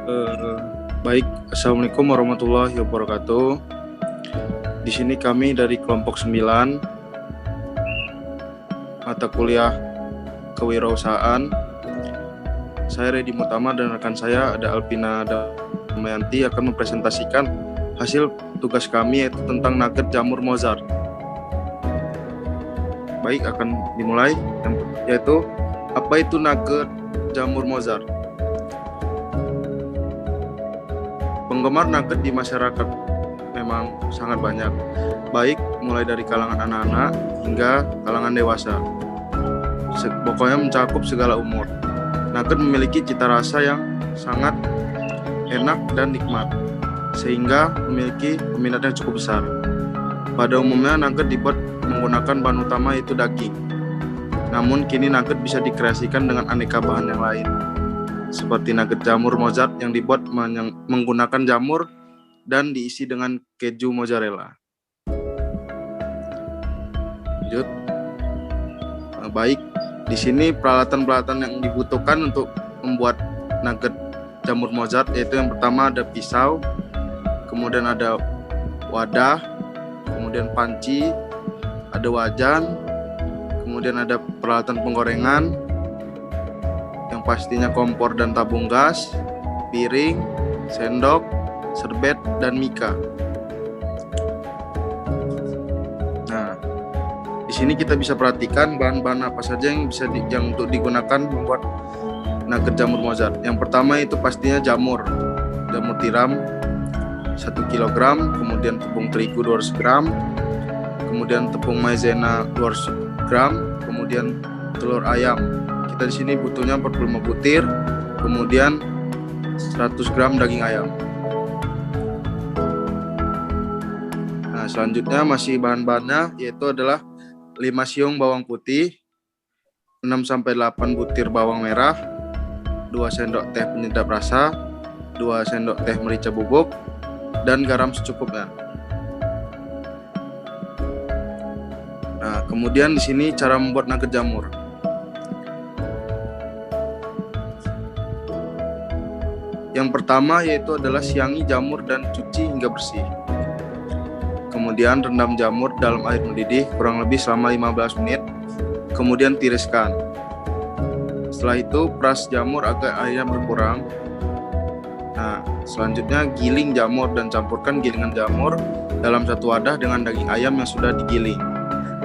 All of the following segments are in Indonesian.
Eh, Baik, Assalamualaikum warahmatullahi wabarakatuh. Di sini kami dari kelompok 9, mata kuliah kewirausahaan. Saya Redi Mutama dan rekan saya ada Alpina Damayanti akan mempresentasikan hasil tugas kami yaitu tentang nugget jamur Mozart. Baik, akan dimulai, yaitu apa itu nugget jamur Mozart? Penggemar nugget di masyarakat memang sangat banyak, baik mulai dari kalangan anak-anak hingga kalangan dewasa. Pokoknya mencakup segala umur. Nugget memiliki cita rasa yang sangat enak dan nikmat, sehingga memiliki peminat yang cukup besar. Pada umumnya nugget dibuat menggunakan bahan utama yaitu daging. Namun kini nugget bisa dikreasikan dengan aneka bahan yang lain, seperti nugget jamur Mozart yang dibuat menggunakan jamur dan diisi dengan keju mozzarella. Lanjut. Baik, di sini peralatan-peralatan yang dibutuhkan untuk membuat nugget jamur Mozart yaitu yang pertama ada pisau, kemudian ada wadah, kemudian panci, ada wajan, kemudian ada peralatan penggorengan, yang pastinya kompor dan tabung gas, piring, sendok, serbet, dan mika. Nah, di sini kita bisa perhatikan bahan-bahan apa saja yang bisa yang untuk digunakan membuat nugget jamur Mozart. Yang pertama itu pastinya jamur tiram 1 kg, kemudian tepung terigu 200 gram, kemudian tepung maizena 200 gram, kemudian telur ayam. Kita di sini butuhnya 45 butir, kemudian 100 gram daging ayam. Nah, selanjutnya masih bahan-bahannya yaitu adalah 5 siung bawang putih, 6-8 butir bawang merah, 2 sendok teh penyedap rasa, 2 sendok teh merica bubuk, dan garam secukupnya. Nah, kemudian di sini cara membuat nugget jamur. Yang pertama yaitu adalah siangi jamur dan cuci hingga bersih. Kemudian rendam jamur dalam air mendidih kurang lebih selama 15 menit. Kemudian tiriskan. Setelah itu peras jamur agar airnya berkurang. Nah, selanjutnya giling jamur dan campurkan gilingan jamur dalam satu wadah dengan daging ayam yang sudah digiling.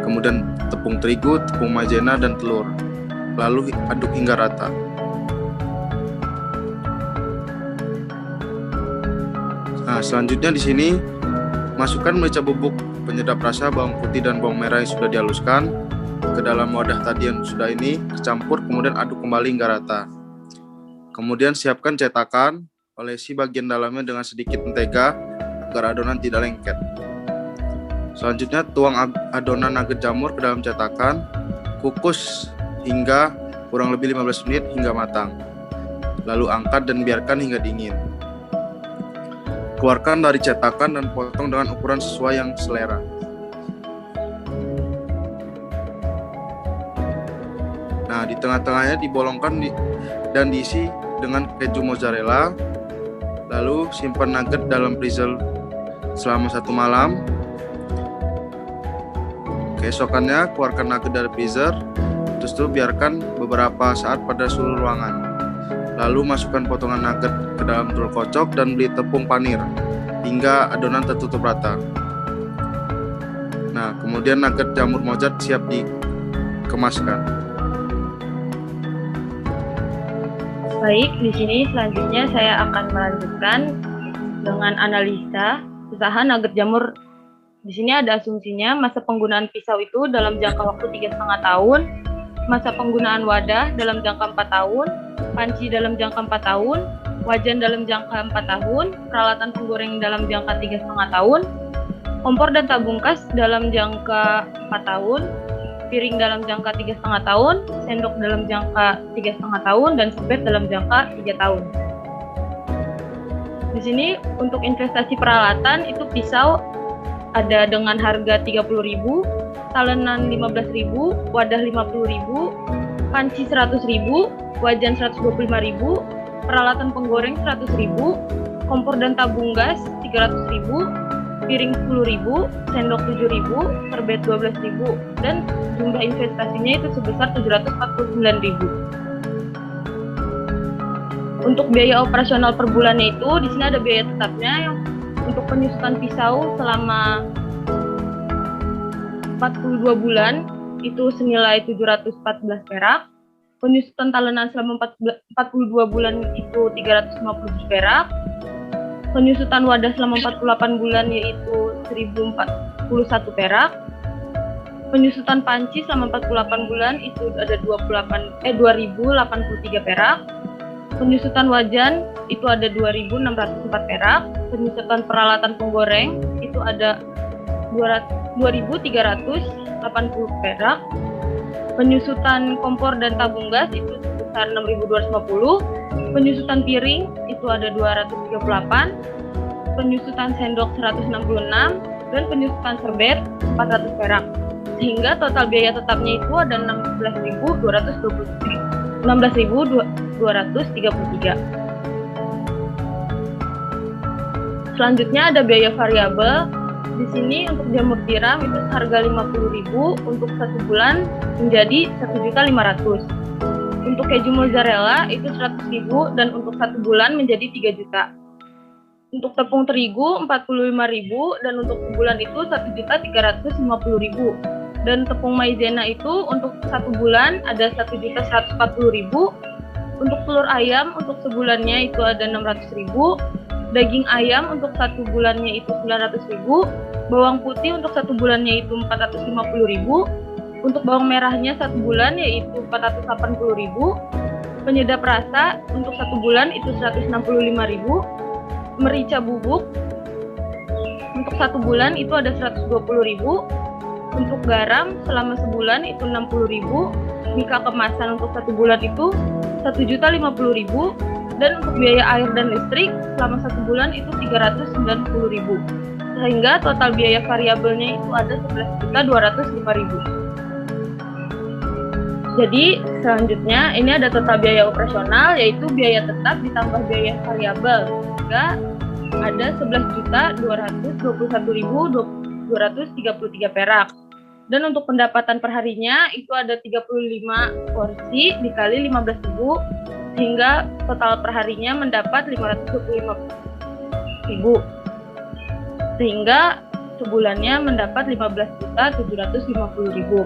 Kemudian tepung terigu, tepung maizena, dan telur. Lalu aduk hingga rata. Nah, selanjutnya di sini masukkan merica bubuk, penyedap rasa, bawang putih, dan bawang merah yang sudah dihaluskan ke dalam wadah tadi yang sudah ini, dicampur, kemudian aduk kembali hingga rata. Kemudian siapkan cetakan, olesi bagian dalamnya dengan sedikit mentega agar adonan tidak lengket. Selanjutnya tuang adonan nugget jamur ke dalam cetakan, kukus hingga kurang lebih 15 menit hingga matang. Lalu angkat dan biarkan hingga dingin. Keluarkan dari cetakan dan potong dengan ukuran sesuai yang selera. Nah, di tengah-tengahnya dibolongkan dan diisi dengan keju mozzarella. Lalu simpan nugget dalam freezer selama 1 malam. Keesokannya keluarkan nugget dari freezer, terus itu biarkan beberapa saat pada suhu ruangan. Lalu masukkan potongan nugget ke dalam telur kocok dan beli tepung panir hingga adonan tertutup rata. Nah, kemudian nugget jamur Mozart siap dikemaskan. Baik, di sini selanjutnya saya akan melanjutkan dengan analisa usaha nugget jamur. Di sini ada asumsinya masa penggunaan pisau itu dalam jangka waktu 3,5 tahun, masa penggunaan wadah dalam jangka 4 tahun, panci dalam jangka 4 tahun, wajan dalam jangka 4 tahun, peralatan penggoreng dalam jangka 3,5 tahun, kompor dan tabung gas dalam jangka 4 tahun, piring dalam jangka 3,5 tahun, sendok dalam jangka 3,5 tahun, dan serbet dalam jangka 3 tahun. Di sini untuk investasi peralatan itu pisau ada dengan harga 30.000, talenan 15.000, wadah 50.000, panci 100.000, wajan 125.000, peralatan penggoreng 100.000, kompor dan tabung gas 300.000, piring 10.000, sendok 7.000, serbet 12.000, dan jumlah investasinya itu sebesar 749.000. Untuk biaya operasional per bulannya itu, di sini ada biaya tetapnya yang untuk penyusutan pisau selama 42 bulan itu senilai 714 perak. Penyusutan talenan selama 42 bulan itu 350 perak. Penyusutan wadah selama 48 bulan yaitu 1041 perak. Penyusutan panci selama 48 bulan itu ada 2083 perak. Penyusutan wajan itu ada 2.604 perak. Penyusutan peralatan penggoreng itu ada 2.380 perak. Penyusutan kompor dan tabung gas itu sebesar 6.250. Penyusutan piring itu ada 238. Penyusutan sendok 166 dan penyusutan serbet 400 perak. Sehingga total biaya tetapnya itu ada 16.233. Selanjutnya ada biaya variabel. Di sini untuk jamur tiram itu harga 50.000 untuk 1 bulan menjadi 1.500.000. Untuk keju mozzarella itu 100.000 dan untuk 1 bulan menjadi 3 juta. Untuk tepung terigu 45.000 dan untuk sebulan itu 1.350.000. Dan tepung maizena itu untuk 1 bulan ada 1.140.000. Untuk telur ayam untuk sebulannya itu ada 600.000. Daging ayam untuk 1 bulannya itu 900.000. Bawang putih untuk 1 bulannya itu 450.000. Untuk bawang merahnya 1 bulan yaitu 480.000. Penyedap rasa untuk 1 bulan itu 165.000. Merica bubuk untuk 1 bulan itu ada 120.000. Untuk garam selama sebulan itu 60.000. Mika kemasan untuk 1 bulan itu 1.050.000. Dan untuk biaya air dan listrik selama 1 bulan itu 390.000. Sehingga total biaya variabelnya itu ada 11.205.000. Jadi selanjutnya ini ada total biaya operasional yaitu biaya tetap ditambah biaya variabel. Sehingga ada 11.221.233 perak. Dan untuk pendapatan perharinya itu ada 35 porsi dikali 15.000 sehingga total perharinya mendapat 525.000. Sehingga sebulannya mendapat 15.750.000.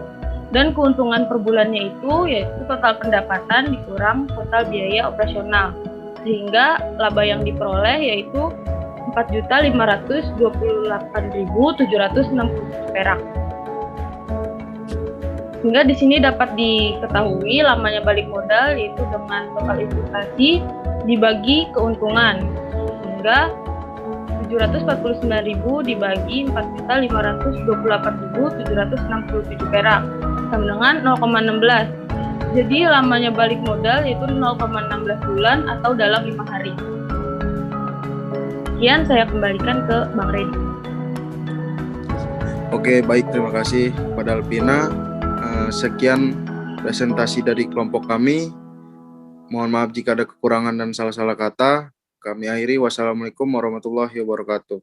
Dan keuntungan per bulannya itu yaitu total pendapatan dikurang total biaya operasional. Sehingga laba yang diperoleh yaitu 4.528.760 perak. Sehingga di sini dapat diketahui lamanya balik modal yaitu dengan total investasi dibagi keuntungan. Sehingga 749.000 dibagi 4.528.767 perak sama dengan 0,16. Jadi lamanya balik modal yaitu 0,16 bulan atau dalam 5 hari. Sekian saya kembalikan ke Bang Redi. Oke, baik, terima kasih kepada Alpina. Sekian presentasi dari kelompok kami. Mohon maaf jika ada kekurangan dan salah-salah kata. Kami akhiri. Wassalamualaikum warahmatullahi wabarakatuh.